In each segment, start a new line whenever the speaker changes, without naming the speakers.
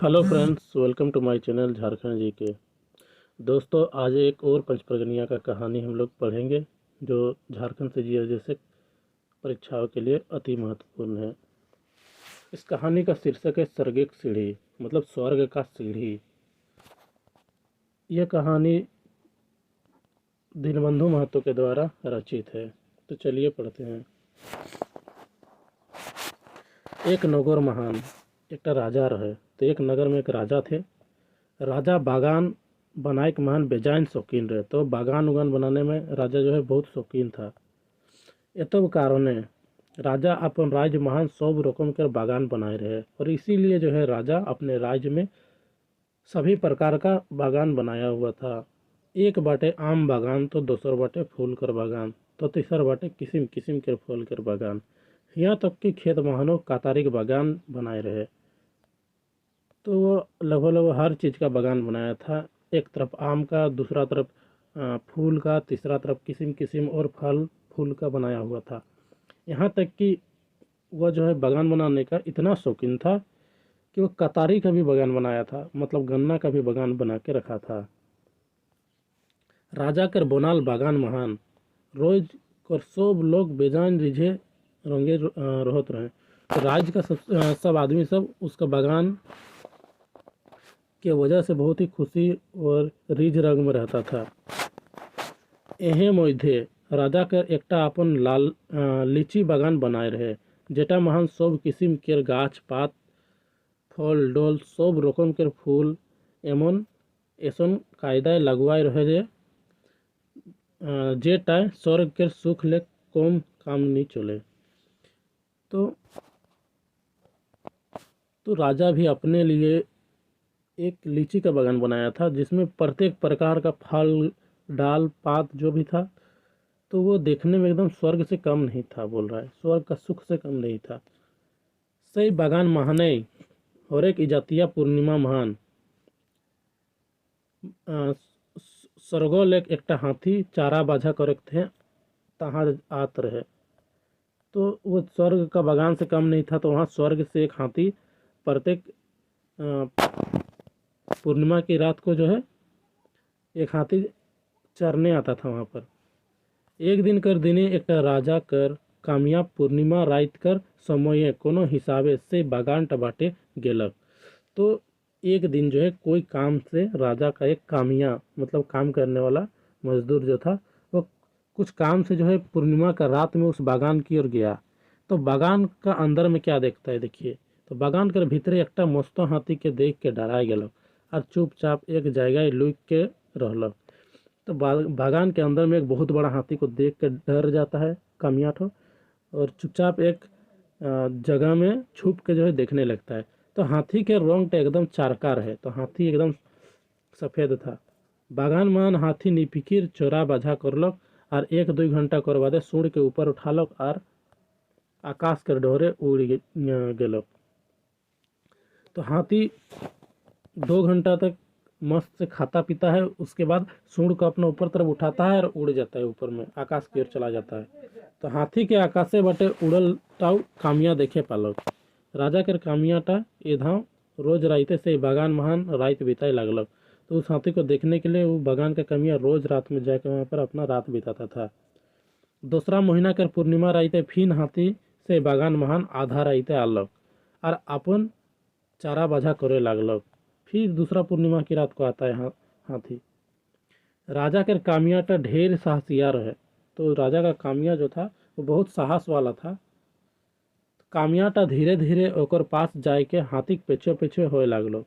Hello friends, welcome to my channel Jharkhand G K. दोस्तों, आज एक और पंचप्रगनिया का कहानी हम लोग पढ़ेंगे जो झारखंड से जी जैसे परीक्षाओं के लिए अति महत्वपूर्ण है। इस कहानी का शीर्षक है स्वर्गिक सीढ़ी, मतलब स्वर्ग का सीढ़ी। यह कहानी दीनबंधु महतो के द्वारा रचित है। तो चलिए पढ़ते हैं। एक नगौर महान एक राजा रहे। तो एक नगर में एक राजा थे। राजा बागान बनाए के महान बेजान शौकीन रहे। तो बागान उगान बनाने में राजा जो है बहुत शौकीन था। एतब कारणे राजा अपन राज्य महान सब रकम के बागान बनाए रहे और इसीलिए जो है राजा अपने राज्य में सभी प्रकार का बागान बनाया हुआ था। एक बाटे आम बागान, तो दूसर बाटे फूल कर बागान, तो तीसर बाटे किस्म किस्म के फूल कर बागान, यहाँ तक कि खेत महानों कातारी के बागान बनाए रहे। तो वो लगभग हर चीज़ का बागान बनाया था। एक तरफ आम का, दूसरा तरफ फूल का, तीसरा तरफ किस्म किस्म और फल फूल का बनाया हुआ था। यहाँ तक कि वह जो है बागान बनाने का इतना शौकीन था कि वो कतारी का भी बागान बनाया था, मतलब गन्ना का भी बागान बना के रखा था। राजा कर बोनाल बागान महान, रोज कर सब लोग बेजान रिझे रंगे रहत रहे। तो राज्य का सब आदमी सब उसका बागान के वजह से बहुत ही खुशी और रिझ रंग में रहता था। एहे मध्य राजा कर एकटा अपन लाल लीची बागान बनाए रहे, जेटा महान सब किस्म के गाछ पात फल डोल सब रकम के फूल एमन ऐसन कायदाय लगवाए रहे जेटा स्वर्ग के सुख ले कम काम नहीं चले। तो राजा भी अपने लिए एक लीची का बागान बनाया था, जिसमें प्रत्येक प्रकार का फल डाल पात जो भी था, तो वो देखने में एकदम स्वर्ग से कम नहीं था। बोल रहा है स्वर्ग का सुख से कम नहीं था। सही बागान महाने और एक इजातिया पूर्णिमा महान स्वर्गोल एकटा हाथी चारा बाझा करे थे तहाँ आत रहे। तो वो स्वर्ग का बागान से कम नहीं था, तो वहाँ स्वर्ग से एक हाथी प्रत्येक पूर्णिमा की रात को जो है एक हाथी चरने आता था वहाँ पर। एक दिन कर दिने एक राजा कर कामिया पूर्णिमा रात कर समय कोनो हिसाबे से बागान टबाटे गेलक। तो एक दिन जो है कोई काम से राजा का एक कामिया, मतलब काम करने वाला मजदूर जो था, वो कुछ काम से जो है पूर्णिमा का रात में उस बागान की ओर गया। तो बागान का अंदर में क्या देखता है, देखिए। तो बागान के भीतरे एकटा मस्तो हाथी के देख के डराए गेलक और चुपचाप एक जगह लुक के रहलक। तो बागान के अंदर में एक बहुत बड़ा हाथी को देख के डर जाता है कामिया ठो, और चुपचाप एक जगह में छुप के जो है देखने लगता है। तो हाथी के रंग तो एकदम चारकार है, तो हाथी एकदम सफ़ेद था। बागान मान हाथी निफिकिर चोरा बाझा करलक और एक दो घंटा कर बादे सूंड के ऊपर उठालक और आकाश के डोरे उड़ गेलक। तो हाथी 2 घंटा तक मस्त से खाता पीता है, उसके बाद सूंड को अपना ऊपर तरफ उठाता है और उड़ जाता है, ऊपर में आकाश की ओर चला जाता है। तो हाथी के आकाशे बटे उड़ल टाउ कामिया देखे पालक। राजा के कामियाटा ये धाव रोज राइते से बागान महान रात बिताए लगलक। तो उस हाथी को देखने के लिए वो बागान का कामिया रोज रात में जाकर वहाँ पर अपना रात बिताता था। दूसरा महीना कर पूर्णिमा राइते फिन हाथी से बागान महान आधा राइते आलक और अपन चारा बाझा करे लागलक। फिर दूसरा पूर्णिमा की रात को आता है हाथी। राजा के कामियाटा ढेर साहसियार है। तो राजा का कामिया जो था वो बहुत साहस वाला था। कामियाटा धीरे धीरे ओकर पास जाए के हाथी के पीछे पीछे होए लागलो।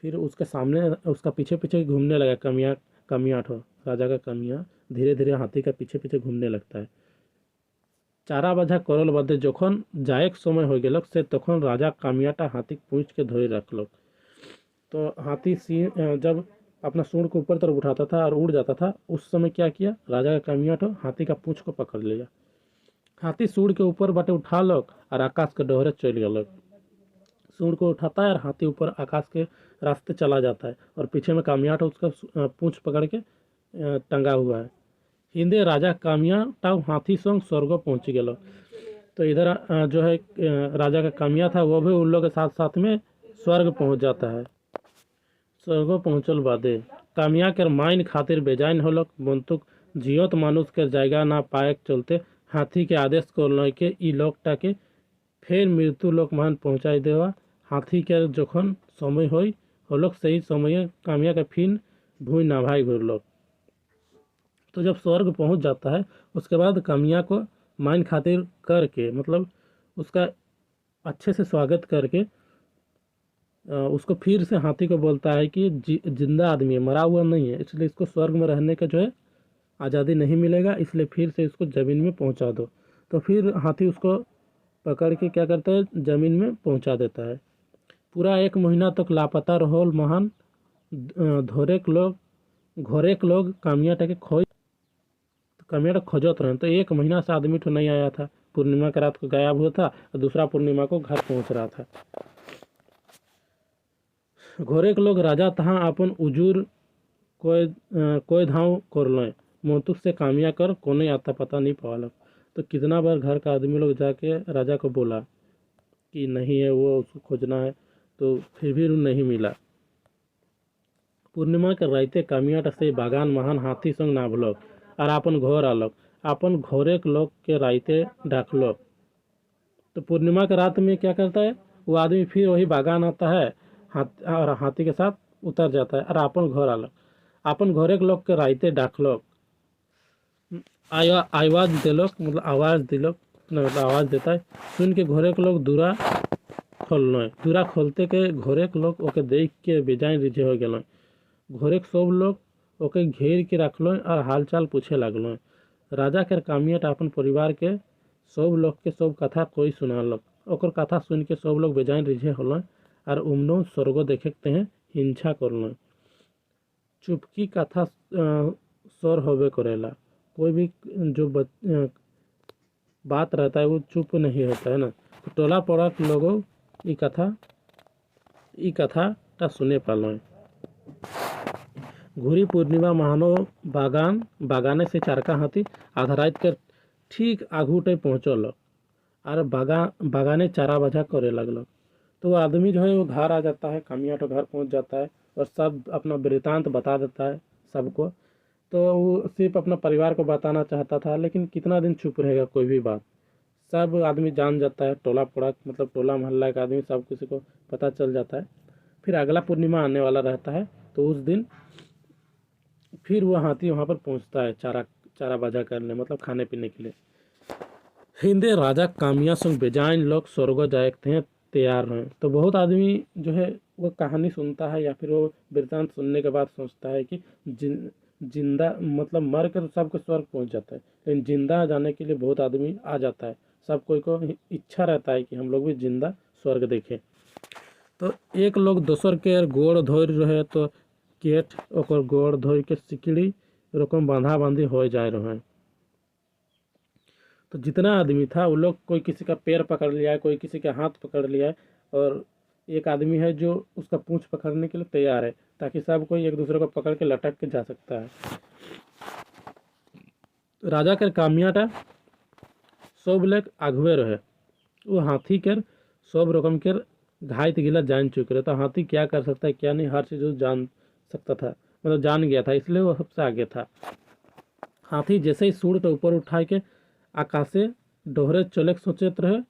फिर उसके सामने उसका पीछे पीछे घूमने लगा कामिया ठो। राजा का कामिया धीरे धीरे हाथी का पीछे पीछे घूमने लगता है। चारा बाझा करल बादे जखन जायक समय हो गेलक से तखन राजा कामियाटा हाथी पूंछ के धोए रखलक। तो हाथी जब अपना सूंड को ऊपर तरफ उठाता था और उड़ जाता था, उस समय क्या किया, राजा का कामिया ठो हाथी का पूंछ को पकड़ लिया। हाथी सूंड के ऊपर बाटे उठालक और आकाश के डोहरे चल गलक। सूंड को उठाता है और हाथी ऊपर आकाश के रास्ते चला जाता है और पीछे में कामियाटा उसका पूंछ पकड़ के टंगा हुआ है। हिंदे राजा कामियाटा हाथी संग स्वर्ग पहुंच गया। तो इधर जो है राजा का कामिया था वो भी उन लोग के साथ साथ में स्वर्ग पहुँच जाता है। स्वर्ग पहुँचल बादे कामिया कर माइन खातिर बेजाइन होलक बंतुक जियत मानुष के जायगा ना पाए चलते हाथी के आदेश को लैके ई लोकटा के फिर मृत्यु लोक मान पहुँचाई देवा। हाथी के जखन समय होलक सही समय कामिया के फिर भूई नाभाई घुरलक। तो जब स्वर्ग पहुँच जाता है उसके बाद कामिया को माइन खातिर करके मतलब उसका अच्छे से स्वागत करके उसको फिर से हाथी को बोलता है कि जिंदा आदमी है, मरा हुआ नहीं है, इसलिए इसको स्वर्ग में रहने का जो है आज़ादी नहीं मिलेगा, इसलिए फिर से इसको ज़मीन में पहुंचा दो। तो फिर हाथी उसको पकड़ के क्या करता है, ज़मीन में पहुंचा देता है। पूरा 1 महीना तक लापता रहोल महान घोरेक लोग कामियाटा खोजत रहे। तो 1 महीना से आदमी तो नहीं आया था, पूर्णिमा की रात को गायब हुआ था और दूसरा पूर्णिमा को घर पहुंच रहा था। घोरेक लोग राजा तहाँ अपन उजूर कोई धाव कर लें मोतुक से कामिया कर कोने आता पता नहीं पालक। तो कितना बार घर का आदमी लोग जाके राजा को बोला कि नहीं है वो, उसको खोजना है, तो फिर भी नहीं मिला। पूर्णिमा के राइते कामियाटा से बागान महान हाथी संग ना भूलक और अपन घर आलक, अपन घोरेक लोग के राइते डाकलक। तो पूर्णिमा के रात में क्या करता है, वो आदमी फिर वही बागान आता है और हाथी के साथ उतर जाता है और अपन घर आलक, अपन घोरेक लोग के राइते डाकलक, आवाज दिलक मतलब आवाज़ दिलक मतलब आवाज़ देता है। सुन के घोरेक लोग दूरा खोलते के घोरेक लोग ओके देख के बेजान रिझे हो गए। घोरेक सब लोग ओके घेर के रखलो और हालचाल पूछे लगलो। राजा के कामियाट अपन परिवार के सब लोग के सब कथा कोई सुनालक। ओकर कथा सुन के सब लोग बेजान रिझे होलो और उमनो स्वर्ग देखते हैं हिंसा करलो। चुपकी कथा स्वर होवे करेला, कोई भी जो बात रहता है वो चुप नहीं होता है ना। तो टोला पड़ा लोगों ई कथा ता सुने पालो। घुरी पूर्णिमा महानो बागाने से चारका हाथी आधा रात कर ठीक आघूटे पहुँचल और बागाने चारा बजा करे लगल। तो वो आदमी जो है वो घर आ जाता है, कामिया तो घर पहुँच जाता है और सब अपना वृतांत बता देता है सबको। तो वो सिर्फ अपना परिवार को बताना चाहता था, लेकिन कितना दिन चुप रहेगा कोई भी बात, सब आदमी जान जाता है, टोला पड़ा मतलब टोला मोहल्ला का आदमी सब किसी को पता चल जाता है। फिर अगला पूर्णिमा आने वाला रहता है, तो उस दिन फिर वो हाथी वहाँ पर पहुँचता है चारा बाजा करने मतलब खाने पीने के लिए। हिंदे राजा कामिया संग बेजान लोग स्वर्ग जाए थे तैयार हैं। तो बहुत आदमी जो है वो कहानी सुनता है या फिर वो वृतांत सुनने के बाद सोचता है कि जिंदा मतलब मर कर सबको स्वर्ग पहुंच जाता है, लेकिन जिंदा जाने के लिए बहुत आदमी आ जाता है। सब कोई को इच्छा रहता है कि हम लोग भी जिंदा स्वर्ग देखें। तो एक लोग दोसर के गोड़ धोर रहे तो केठ ओकर गोड़ धोर के सिकड़ी रकम बांधा बांधी हो जाए रहे। तो जितना आदमी था वो लोग कोई किसी का पैर पकड़ लिया है, कोई किसी का हाथ पकड़ लिया है और एक आदमी है जो उसका पूंछ पकड़ने के लिए तैयार है, ताकि सब कोई एक दूसरे को पकड़ के लटक के जा सकता है। राजा के कामियाटा सब लोग आगुए रहे, वो हाथी के सब रकम के घायल गिला जान चुके रहे। तो हाथी क्या कर सकता है क्या नहीं हर चीज़ जान सकता था, मतलब जान गया था, इसलिए वो सबसे आगे था। हाथी जैसे ही सूढ़ के ऊपर उठा के आकाशे डोहरे चले सोचत रहे,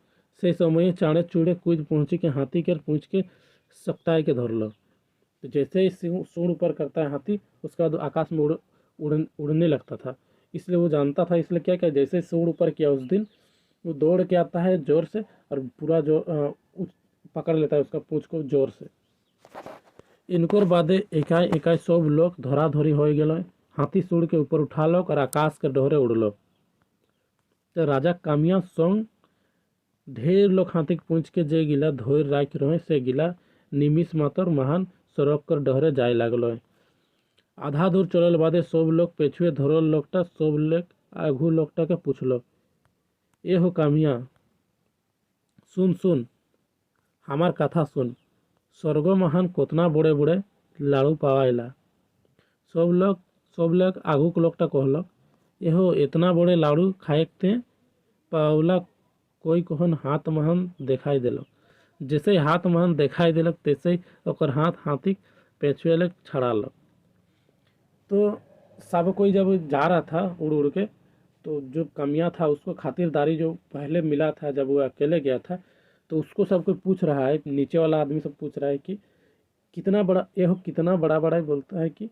से समय चाड़े चूड़े कूद पहुँची के हाथी के पूछ के सकताए के धरल। तो जैसे ही सूढ़ ऊपर करता है हाथी, उसके बाद आकाश में उड़ने लगता था। इसलिए वो जानता था, इसलिए क्या क्या जैसे सूढ़ ऊपर किया उस दिन वो दौड़ के आता है जोर से और पूरा जो पकड़ लेता है उसका पूंछ को जोर से। इनकोर बादे एकाई सब लोग धरा धरी हो गए। हाथी सूढ़ के ऊपर उठा लोग और आकाश के डोहरे उड़लो। तो राजा कामिया संग ढेर लोग हाथी के पूंछ के जे गिला धोर राख रहे से गिला निमिष मातर महान सड़क कर डहरे जाए लगल। आधा दूर चलल बादे सब लोग पेछुए धरल लोकटा सब लोग आघू लोकटा के पूछल, ए हो कामिया सुन हमार कथा सुन, स्वर्ग महान कोतना बड़े बड़े लाड़ू पावाइला। सब लोग आघू के लोकटा कहलक, एहो इतना बड़े लाड़ू खाए थे पावला कोई कहन हाथ महान दिखाई दिल। जैसे ही हाथ महान दिखाई दिलक तैसे ही ओकर हाथ हाथी पेछुए लग छड़ालक। तो सब कोई जब जा रहा था उड़ उड़ के, तो जो कमियां था उसको खातिरदारी जो पहले मिला था जब वो अकेले गया था, तो उसको सब कोई पूछ रहा है, नीचे वाला आदमी सब पूछ रहा है कि कितना बड़ा ये हो, कितना बड़ा बड़ा है, बोलता है कि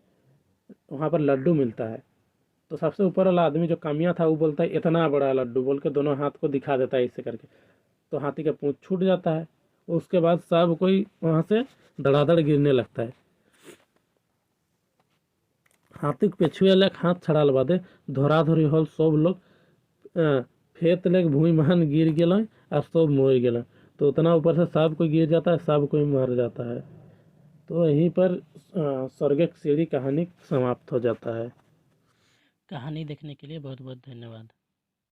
वहाँ पर लड्डू मिलता है। तो सबसे ऊपर वाला आदमी जो कामिया था वो बोलता है इतना बड़ा लड्डू, बोल के दोनों हाथ को दिखा देता है ऐसे करके। तो हाथी का पूंछ छूट जाता है। उसके बाद सब कोई वहाँ से धड़ाधड़ गिरने लगता है। हाथी के पेछुए लेक हाथ छड़ाल बादे धोराधोरी होल सब लोग फेत लेक भूमि महान गिर गेल और सब मर गेल। तो उतना ऊपर से सब कोई गिर जाता है, सब कोई मर जाता है। तो यहीं पर स्वर्ग की सीढ़ी कहानी समाप्त हो जाता है।
कहानी देखने के लिए बहुत बहुत धन्यवाद।